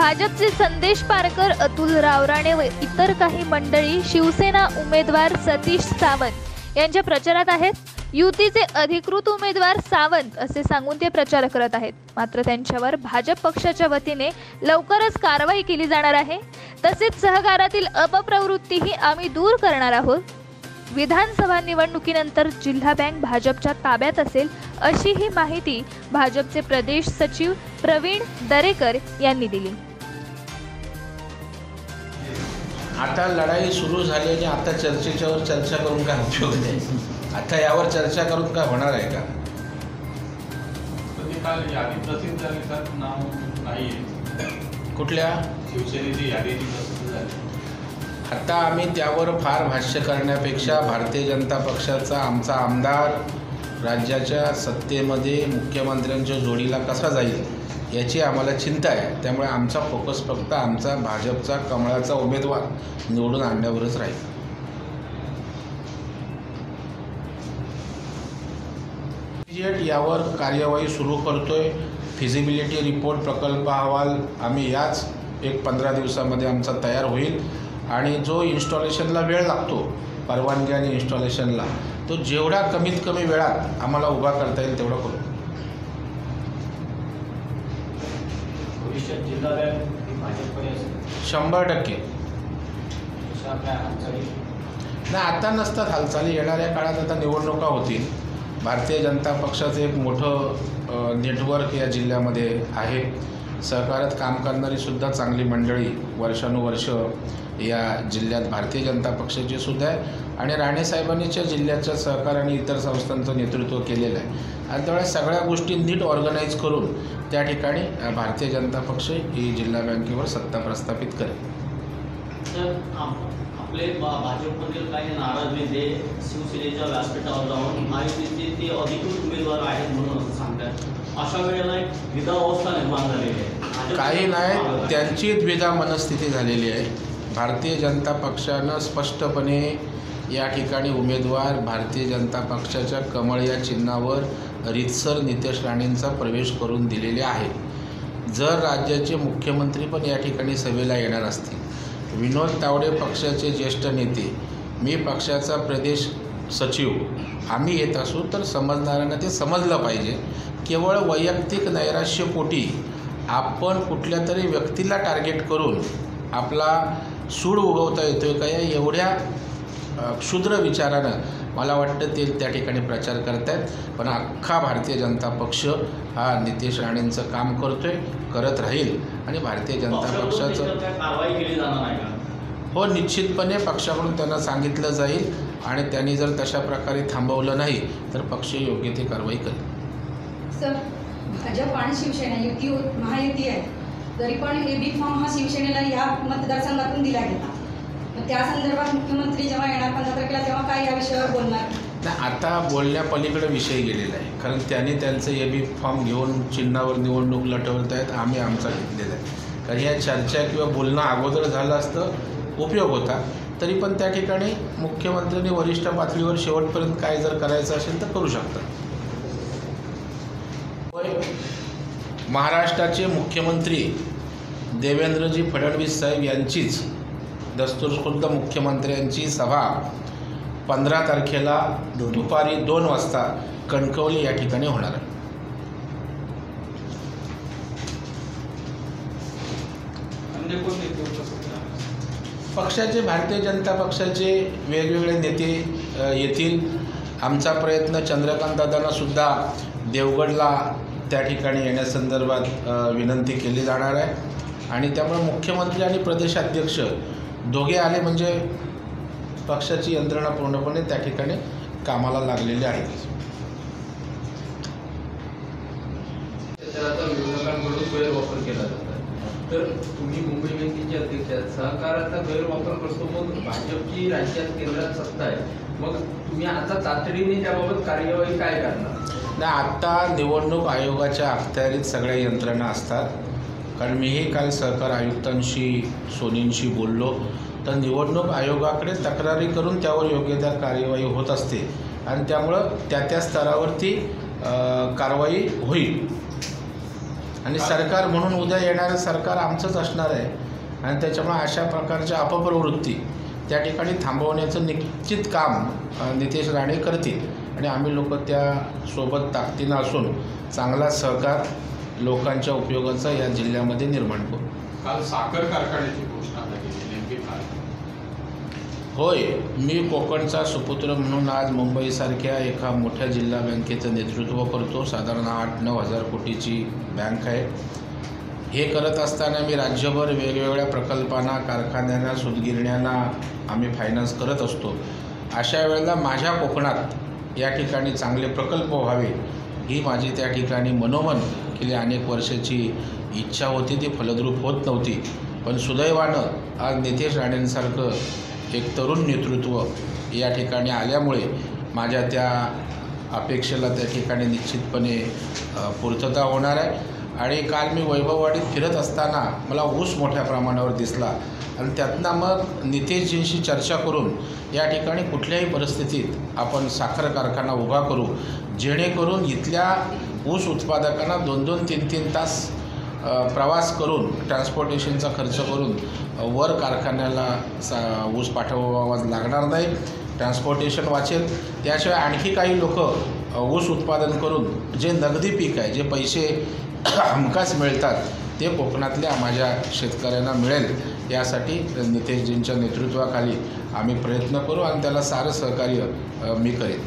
भाजपचे संदेश पारकर, अतुल रावराणे व इतर काही मंडळी शिवसेना उमेदवार सतीश सावंत यांच्या प्रचारात आहेत। युतीचे अधिकृत उमेदवार सावंत असे सांगून ते प्रचार करत आहेत। मात्र त्यांच्यावर भाजप पक्षाच्या वतीने लवकरच कारवाई केली जाणार आहे। तसेच सहकारातील अपप्रवृत्तीही आम्ही दूर करणार आहोत। विधानसभा निवडणुकीनंतर जिल्हा बँक भाजपच्या ताब्यात असेल अशी ही माहिती भाजपचे प्रदेश सचिव प्रवीण दरेकर यांनी दिली। आता लढाई सुरू झाली आणि आता चर्चेच्यावर चर्चा करून काय उपयोग नाही। आता यावर चर्चा करून काय होणार आहे का? काल यादी प्रसिद्ध झाली तर नाव नाही आहे कुठल्या शिवसेनेची यादी प्रसिद्ध झाली। आता आम्ही त्यावर फार भाष्य करण्यापेक्षा भारतीय जनता पक्षाचा आमचा आमदार राज्याच्या सत्तेमध्ये मुख्यमंत्र्यांच्या जोडीला कसा जाईल याची आम्हाला चिंता आहे। त्यामुळे आमचा फोकस फक्त आमचा भाजपचा कमळाचा उमेदवार निवडून आणण्यावरच राहील। यावर कार्यवाही सुरू करतोय। फिजिबिलिटी रिपोर्ट प्रकल्प अहवाल आम्ही याच 15 दिवसामध्ये आमचा तयार होईल आणि जो इन्स्टॉलेशनला वेळ लागतो परवानगी आणि इन्स्टॉलेशनला तो जेवढा कमीत कमी वेळात आम्हाला उभा करता येईल तेवढा करू। भविष्यात जिल्हा बँक भाजपकडे असेल 100%। नाही आता नसतात हालचाली, येणाऱ्या काळात आता निवडणुका होतील। भारतीय जनता पक्षाचं एक मोठं नेटवर्क या जिल्ह्यामध्ये आहे। सहकारात काम करणारी सुद्धा चांगली मंडळी वर्षानुवर्ष या जिल्ह्यात भारतीय जनता पक्षाची सुद्धा आहे आणि राणेसाहेबांनीच्या जिल्ह्याच्या सहकार आणि इतर संस्थांचं नेतृत्व केलेलं आहे आणि त्यामुळे सगळ्या गोष्टी नीट ऑर्गनाईज करून त्या ठिकाणी भारतीय जनता पक्ष ही जिल्हा बँकेवर सत्ता प्रस्थापित करेल। आपले भाजपमधील काही नाराज नेते शिवसेनेच्या व्यासपीठावर जाऊन महायुतीचे ते अधिकृत उमेदवार आहेत म्हणून असं सांगतात। अशा वेळेला एक द्विधावस्था निर्माण झालेली आहे। काही नाही, त्यांची द्विधा मनस्थिती झालेली आहे। भारतीय जनता पक्षानं स्पष्टपणे या ठिकाणी उमेदवार भारतीय जनता पक्षाच्या कमळ या चिन्हावर रीतसर नितेश राणेंचा प्रवेश करून दिलेले आहे। जर राज्याचे मुख्यमंत्री पण या ठिकाणी सभेला येणार असतील, विनोद तावडे पक्षाचे ज्येष्ठ नेते, मी पक्षाचा प्रदेश सचिव, आम्ही येत असू तर समजणाऱ्यांना ते समजलं पाहिजे। केवळ वैयक्तिक नैराश्यपोटी आपण कुठल्या तरी व्यक्तीला टार्गेट करून आपला सूड उगवता येतोय का या एवढ्या क्षुद्र विचारानं मला वाटतं ते त्या ठिकाणी प्रचार करत आहेत। पण अख्खा भारतीय जनता पक्ष हा नितेश राणेंचं काम करत राहील आणि भारतीय जनता पक्षाचं कारवाई केली जाणार नाही का? हो, निश्चितपणे पक्षाकडून त्यांना सांगितलं जाईल आणि त्यांनी जर तशा प्रकारे थांबवलं नाही तर पक्ष योग्य ती कारवाई करेल। सर, भाजप आणि शिवसेना युती महायुती आहे, तरी पण एबी फॉर्म हा शिवसेनेला या मतदारसंघातून दिला गेला। त्या संदर्भात मुख्यमंत्री जेव्हा येणार 15 तारखेला तेव्हा काय या विषयावर बोलणार? नाही, आता बोलण्यापलीकडे विषय गेलेला आहे, कारण त्यांनी त्यांचं एबी फॉर्म घेऊन चिन्हावर निवडणूक लढवत आहेत, आम्ही आमचा घेतलेला आहे। कारण या चर्चा किंवा बोलणं अगोदर झालं असतं उपयोग होता। तरी पण त्या ठिकाणी मुख्यमंत्र्यांनी वरिष्ठ पातळीवर शेवटपर्यंत काय जर करायचं असेल तर करू शकतात। महाराष्ट्राचे मुख्यमंत्री देवेंद्रजी फडणवीस साहेब यांचीच दस्तूरखुद्द मुख्यमंत्र्यांची सभा 15 तारखेला दुपारी 2 वाजता कणकवली या ठिकाणी होणार आहे। पक्षाचे भारतीय जनता पक्षाचे वेगवेगळे नेते येतील। आमचा प्रयत्न चंद्रकांत दादांना सुद्धा देवगडला त्या ठिकाणी येण्यासंदर्भात विनंती केली जाणार आहे आणि त्यामुळे मुख्यमंत्री आणि प्रदेशाध्यक्ष दोघे आले म्हणजे पक्षाची यंत्रणा पूर्णपणे त्या ठिकाणी कामाला लागलेली आहे। विरोधकांकडून गैरवापर केला जातो, तर तुम्ही मुंबई बँकेचे अध्यक्ष आहेत, सहकाराचा गैरवापर करतो, मग भाजपची राज्यात केंद्रात सत्ता आहे, मग तुम्ही आता तातडीने त्याबाबत कार्यवाही काय करणार? नाही, आता निवडणूक आयोगाच्या अखत्यारीत सगळ्या यंत्रणा असतात। कारण मीही काल सहकार आयुक्तांशी सोनींशी बोललो तर निवडणूक आयोगाकडे तक्रारी करून त्यावर योग्य त्या कार्यवाही होत असते आणि त्यामुळं त्या स्तरावरती कारवाई होईल। आणि सरकार म्हणून उद्या येणारं सरकार आमचंच असणार आहे आणि त्याच्यामुळे अशा प्रकारच्या अपप्रवृत्ती त्या ठिकाणी थांबवण्याचं निश्चित काम नितेश राणे करतील आणि आम्ही लोक त्यासोबत ताकदीनं असून चांगला सहकार लोकांच्या उपयोगाचा या जिल्ह्यामध्ये निर्माण करू. काल साखर कारखान्याची घोषणा झाली नेमकी काय? होय, मी कोकणचा सुपुत्र म्हणून आज मुंबईसारख्या एका मोठ्या जिल्हा बँकेचं नेतृत्व करतो. साधारण 8-9 हजार कोटीची बँक आहे. हे करत असताना मी राज्यभर वेगवेगळ्या प्रकल्पांना, कारखान्यांना, सूतगिरण्यांना आम्ही फायनान्स करत असतो. अशा वेळेला माझ्या कोकणात या ठिकाणी चांगले प्रकल्प व्हावे ही माझी त्या ठिकाणी मनोमन गेली अनेक वर्षाची इच्छा होती. ती फलद्रूप होत नव्हती. पण सुदैवानं आज नितेश राणेंसारखं एक तरुण नेतृत्व या ठिकाणी आल्यामुळे माझ्या त्या अपेक्षेला त्या ठिकाणी निश्चितपणे पूर्तता होणार आहे. आणि काल मी वैभववाडीत फिरत असताना मला ऊस मोठ्या प्रमाणावर दिसला आणि त्यातनं मग नितेशजींशी चर्चा करून या ठिकाणी कुठल्याही परिस्थितीत आपण साखर कारखाना उभा करू, जेणेकरून इथल्या ऊस उत्पादकांना 2-2, 3-3 तास प्रवास करून ट्रान्सपोर्टेशनचा खर्च करून वर कारखान्याला ऊस पाठवावा लागणार नाही. ट्रान्सपोर्टेशन वाचेल. त्याशिवाय आणखी काही लोक ऊस उत्पादन करून जे नगदी पीक आहे, जे पैसे हमखास मिळतात ते कोकणातल्या माझ्या शेतकऱ्यांना मिळेल यासाठी नितेशजींच्या नेतृत्वाखाली आम्ही प्रयत्न करू आणि त्याला सारं सहकार्य मी करेन.